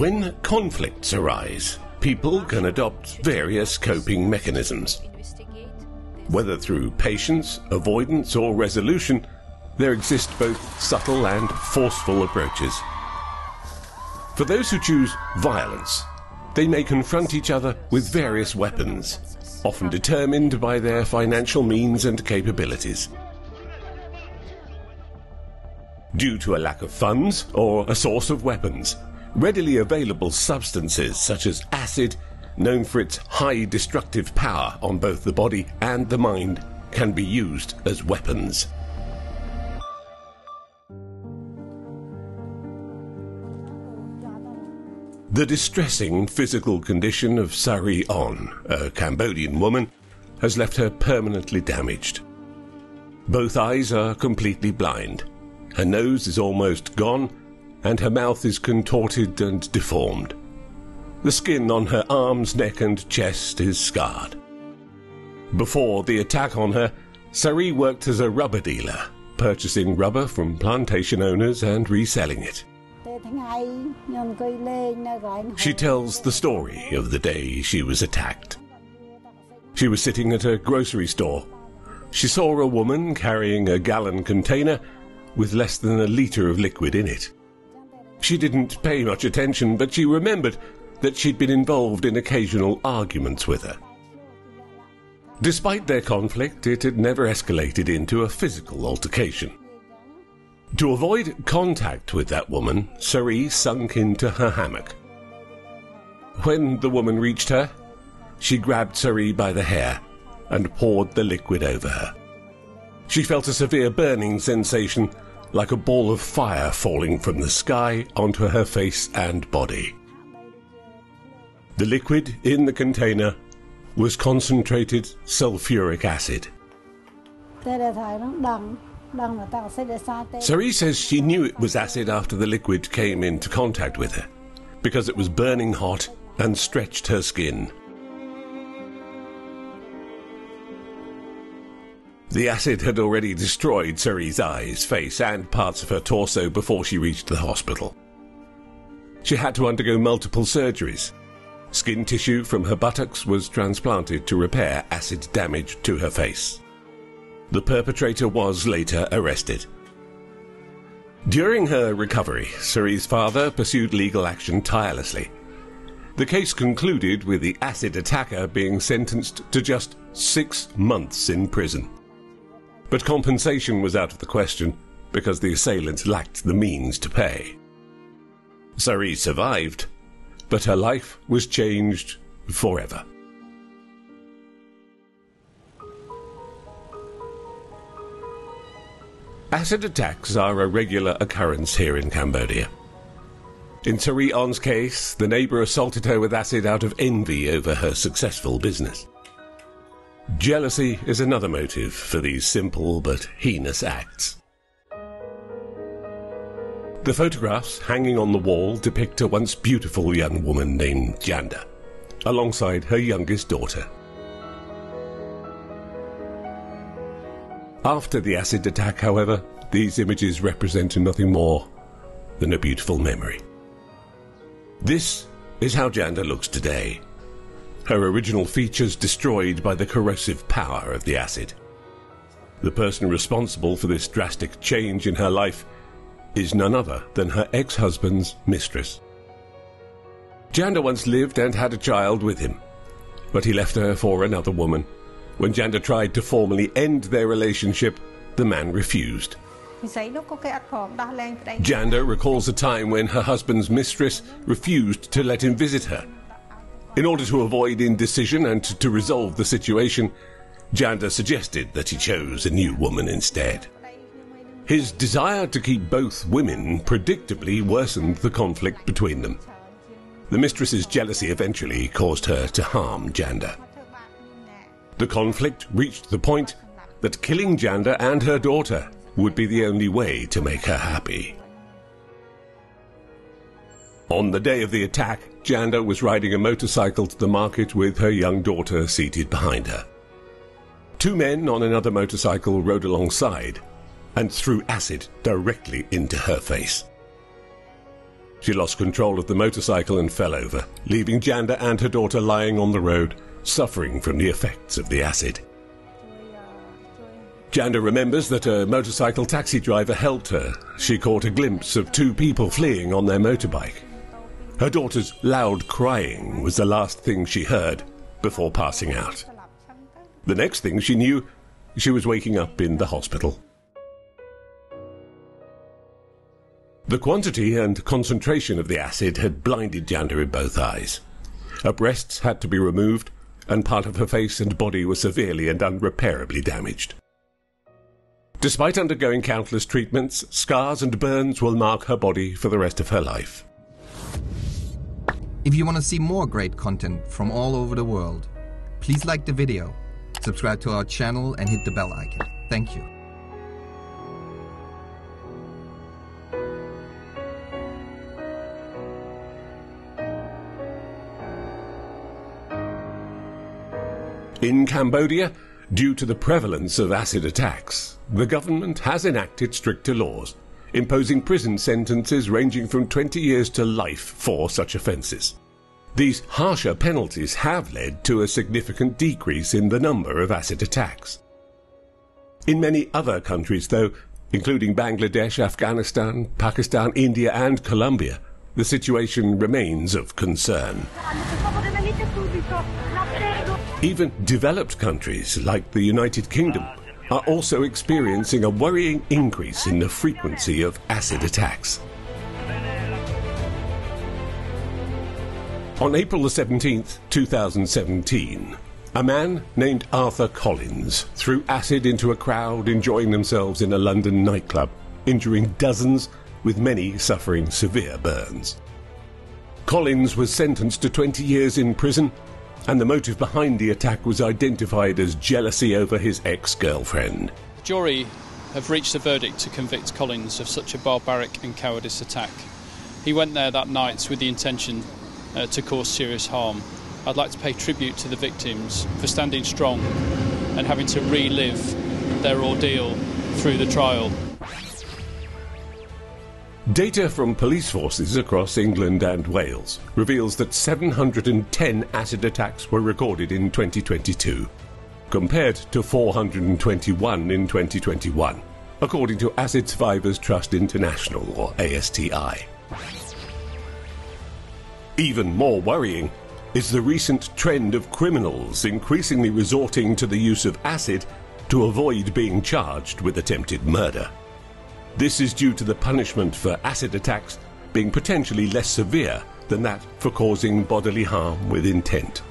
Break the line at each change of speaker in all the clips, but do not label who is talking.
When conflicts arise, people can adopt various coping mechanisms. Whether through patience, avoidance, or resolution, there exist both subtle and forceful approaches. For those who choose violence, they may confront each other with various weapons, often determined by their financial means and capabilities. Due to a lack of funds or a source of weapons, readily available substances such as acid, known for its high destructive power on both the body and the mind, can be used as weapons. The distressing physical condition of Sari On, a Cambodian woman, has left her permanently damaged. Both eyes are completely blind, her nose is almost gone, and her mouth is contorted and deformed. The skin on her arms, neck and chest is scarred. Before the attack on her, Sari worked as a rubber dealer, purchasing rubber from plantation owners and reselling it. She tells the story of the day she was attacked. She was sitting at a grocery store. She saw a woman carrying a gallon container with less than a litre of liquid in it. She didn't pay much attention, but she remembered that she'd been involved in occasional arguments with her. Despite their conflict, it had never escalated into a physical altercation. To avoid contact with that woman, Sari sunk into her hammock. When the woman reached her, she grabbed Sari by the hair and poured the liquid over her. She felt a severe burning sensation, like a ball of fire falling from the sky onto her face and body. The liquid in the container was concentrated sulfuric acid. Sari says she knew it was acid after the liquid came into contact with her, because it was burning hot and stretched her skin. The acid had already destroyed Sari's eyes, face and parts of her torso before she reached the hospital. She had to undergo multiple surgeries. Skin tissue from her buttocks was transplanted to repair acid damage to her face. The perpetrator was later arrested. During her recovery, Sari's father pursued legal action tirelessly. The case concluded with the acid attacker being sentenced to just 6 months in prison. But compensation was out of the question because the assailant lacked the means to pay. Sari survived, but her life was changed forever. Acid attacks are a regular occurrence here in Cambodia. In Sari On's case, the neighbour assaulted her with acid out of envy over her successful business. Jealousy is another motive for these simple but heinous acts. The photographs hanging on the wall depict a once beautiful young woman named Janda, alongside her youngest daughter. After the acid attack, however, these images represent nothing more than a beautiful memory. This is how Janda looks today. Her original features destroyed by the corrosive power of the acid. The person responsible for this drastic change in her life is none other than her ex-husband's mistress. Janda once lived and had a child with him, but he left her for another woman. When Janda tried to formally end their relationship, the man refused. Janda recalls a time when her husband's mistress refused to let him visit her. In order to avoid indecision and to resolve the situation, Janda suggested that he chose a new woman instead. His desire to keep both women predictably worsened the conflict between them. The mistress's jealousy eventually caused her to harm Janda. The conflict reached the point that killing Janda and her daughter would be the only way to make her happy. On the day of the attack, Janda was riding a motorcycle to the market with her young daughter seated behind her. 2 men on another motorcycle rode alongside and threw acid directly into her face. She lost control of the motorcycle and fell over, leaving Janda and her daughter lying on the road, suffering from the effects of the acid. Janda remembers that a motorcycle taxi driver helped her. She caught a glimpse of two people fleeing on their motorbike. Her daughter's loud crying was the last thing she heard before passing out. The next thing she knew, she was waking up in the hospital. The quantity and concentration of the acid had blinded Janda in both eyes. Her breasts had to be removed, and part of her face and body were severely and unrepairably damaged. Despite undergoing countless treatments, scars and burns will mark her body for the rest of her life.
If you want to see more great content from all over the world, please like the video, subscribe to our channel and hit the bell icon. Thank you.
In Cambodia, due to the prevalence of acid attacks, the government has enacted stricter laws, imposing prison sentences ranging from 20 years to life for such offences. These harsher penalties have led to a significant decrease in the number of acid attacks. In many other countries, though, including Bangladesh, Afghanistan, Pakistan, India and Colombia, the situation remains of concern. Even developed countries like the United Kingdom are also experiencing a worrying increase in the frequency of acid attacks. On April 17, 2017, a man named Arthur Collins threw acid into a crowd enjoying themselves in a London nightclub, injuring dozens, with many suffering severe burns. Collins was sentenced to 20 years in prison, and the motive behind the attack was identified as jealousy over his ex-girlfriend.
The jury have reached a verdict to convict Collins of such a barbaric and cowardice attack. He went there that night with the intention to cause serious harm. I'd like to pay tribute to the victims for standing strong and having to relive their ordeal through the trial.
Data from police forces across England and Wales reveals that 710 acid attacks were recorded in 2022, compared to 421 in 2021, according to Acid Survivors Trust International, or ASTI. Even more worrying is the recent trend of criminals increasingly resorting to the use of acid to avoid being charged with attempted murder. This is due to the punishment for acid attacks being potentially less severe than that for causing bodily harm with intent.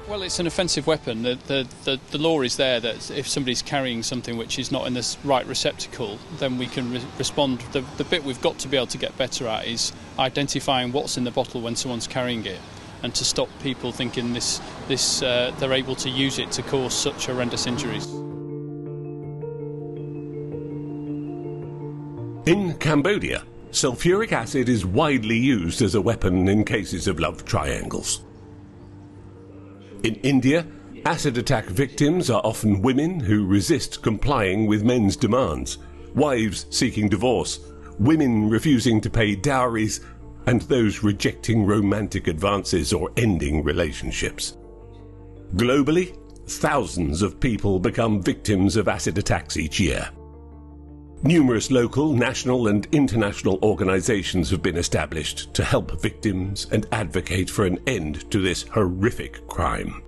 Well, it's an offensive weapon. The law is there that if somebody's carrying something which is not in the right receptacle, then we can respond. The bit we've got to be able to get better at is identifying what's in the bottle when someone's carrying it, and to stop people thinking they're able to use it to cause such horrendous injuries.
In Cambodia, sulfuric acid is widely used as a weapon in cases of love triangles. In India, acid attack victims are often women who resist complying with men's demands, wives seeking divorce, women refusing to pay dowries, and those rejecting romantic advances or ending relationships. Globally, thousands of people become victims of acid attacks each year. Numerous local, national and international organizations have been established to help victims and advocate for an end to this horrific crime.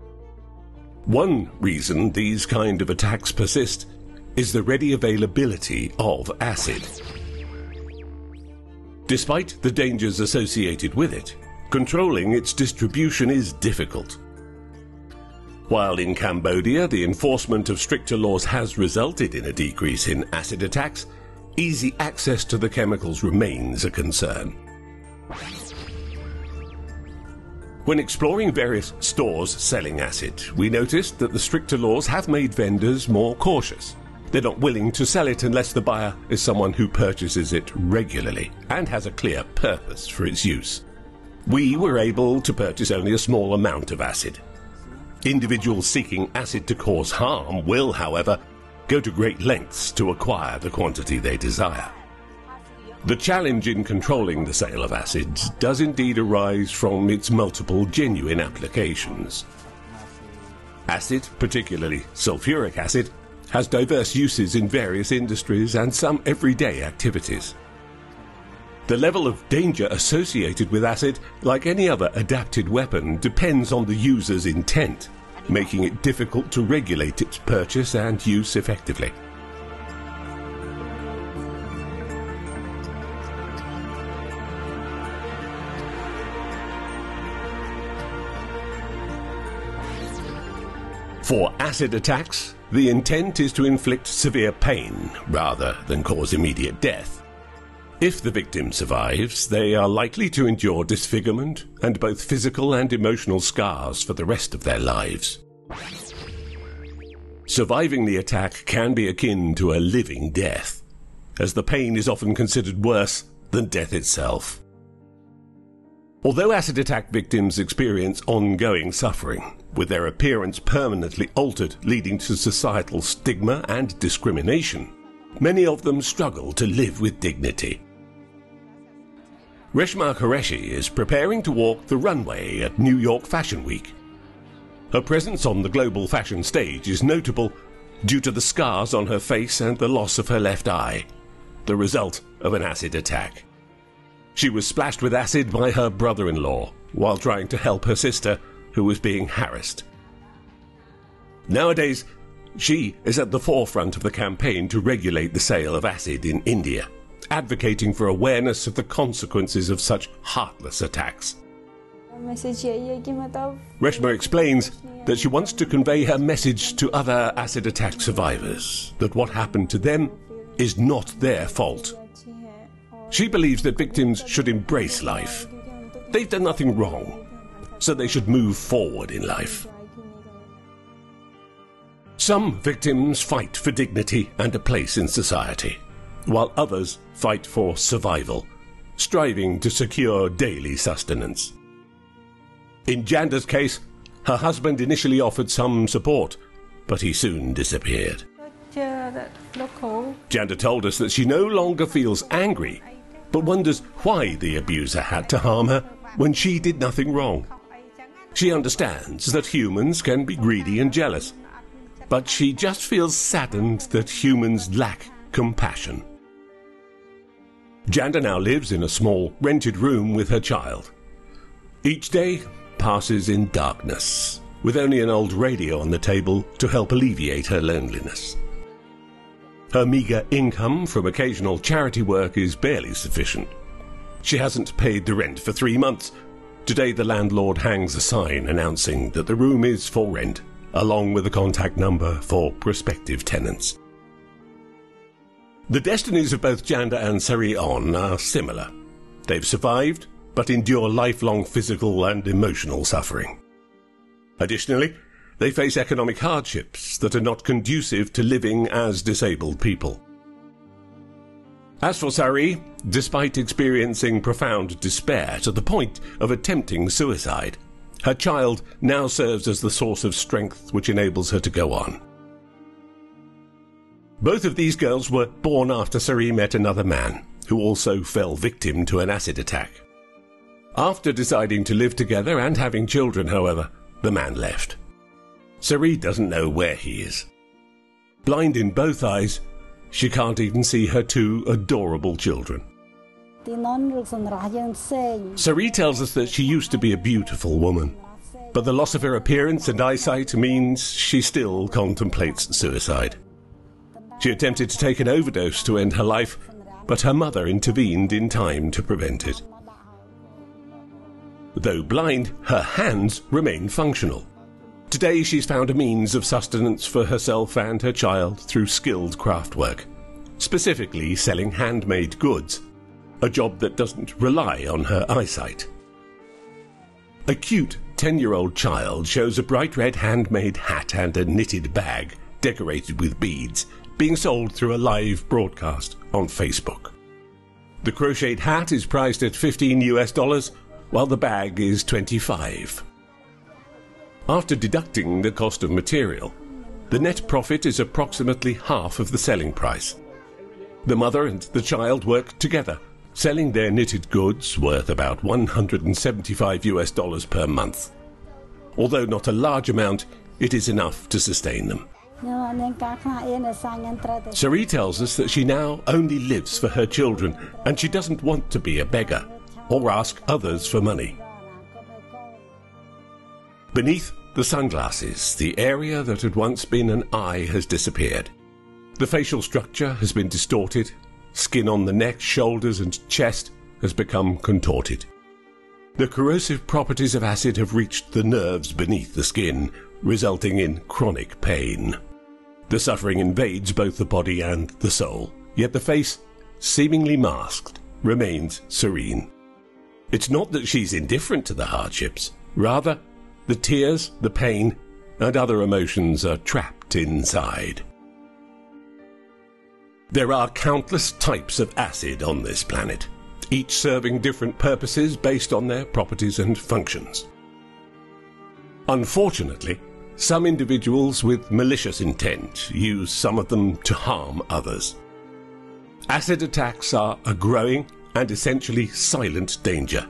One reason these kind of attacks persist is the ready availability of acid. Despite the dangers associated with it, controlling its distribution is difficult. While in Cambodia the enforcement of stricter laws has resulted in a decrease in acid attacks, easy access to the chemicals remains a concern. When exploring various stores selling acid, we noticed that the stricter laws have made vendors more cautious. They're not willing to sell it unless the buyer is someone who purchases it regularly and has a clear purpose for its use. We were able to purchase only a small amount of acid. Individuals seeking acid to cause harm will, however, go to great lengths to acquire the quantity they desire. The challenge in controlling the sale of acids does indeed arise from its multiple genuine applications. Acid, particularly sulfuric acid, has diverse uses in various industries and some everyday activities. The level of danger associated with acid, like any other adapted weapon, depends on the user's intent, making it difficult to regulate its purchase and use effectively. For acid attacks, the intent is to inflict severe pain rather than cause immediate death. If the victim survives, they are likely to endure disfigurement and both physical and emotional scars for the rest of their lives. Surviving the attack can be akin to a living death, as the pain is often considered worse than death itself. Although acid attack victims experience ongoing suffering, with their appearance permanently altered, leading to societal stigma and discrimination, many of them struggle to live with dignity. Reshma Qureshi is preparing to walk the runway at New York Fashion Week. Her presence on the global fashion stage is notable due to the scars on her face and the loss of her left eye, the result of an acid attack. She was splashed with acid by her brother-in-law while trying to help her sister, who was being harassed. Nowadays, she is at the forefront of the campaign to regulate the sale of acid in India, advocating for awareness of the consequences of such heartless attacks. Reshma explains that she wants to convey her message to other acid attack survivors that what happened to them is not their fault. She believes that victims should embrace life. They've done nothing wrong, so they should move forward in life. Some victims fight for dignity and a place in society, while others fight for survival, striving to secure daily sustenance. In Janda's case, her husband initially offered some support, but he soon disappeared. Janda told us that she no longer feels angry, but wonders why the abuser had to harm her when she did nothing wrong. She understands that humans can be greedy and jealous, but she just feels saddened that humans lack compassion. Janda now lives in a small rented room with her child. Each day passes in darkness, with only an old radio on the table to help alleviate her loneliness. Her meagre income from occasional charity work is barely sufficient. She hasn't paid the rent for 3 months. Today the landlord hangs a sign announcing that the room is for rent, along with a contact number for prospective tenants. The destinies of both Janda and Sari On are similar. They've survived, but endure lifelong physical and emotional suffering. Additionally, they face economic hardships that are not conducive to living as disabled people. As for Sari, despite experiencing profound despair to the point of attempting suicide, her child now serves as the source of strength which enables her to go on. Both of these girls were born after Sari met another man, who also fell victim to an acid attack. After deciding to live together and having children, however, the man left. Sari doesn't know where he is. Blind in both eyes, she can't even see her 2 adorable children. Sari tells us that she used to be a beautiful woman, but the loss of her appearance and eyesight means she still contemplates suicide. She attempted to take an overdose to end her life, but her mother intervened in time to prevent it. Though blind, her hands remain functional. Today she's found a means of sustenance for herself and her child through skilled craft work, specifically selling handmade goods, a job that doesn't rely on her eyesight. A cute 10-year-old child shows a bright red handmade hat and a knitted bag decorated with beads being sold through a live broadcast on Facebook. The crocheted hat is priced at $15, while the bag is $25. After deducting the cost of material, the net profit is approximately half of the selling price. The mother and the child work together selling their knitted goods worth about $175 per month. Although not a large amount, it is enough to sustain them. Cerie tells us that she now only lives for her children, and she doesn't want to be a beggar or ask others for money. Beneath the sunglasses, the area that had once been an eye has disappeared. The facial structure has been distorted, skin on the neck, shoulders and chest has become contorted. The corrosive properties of acid have reached the nerves beneath the skin, resulting in chronic pain. The suffering invades both the body and the soul, yet the face, seemingly masked, remains serene. It's not that she's indifferent to the hardships, rather, the tears, the pain, and other emotions are trapped inside. There are countless types of acid on this planet, each serving different purposes based on their properties and functions. Unfortunately, some individuals with malicious intent use some of them to harm others. Acid attacks are a growing and essentially silent danger.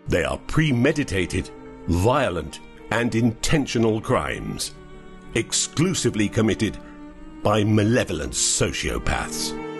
They are premeditated, violent, and intentional crimes, exclusively committed by malevolent sociopaths.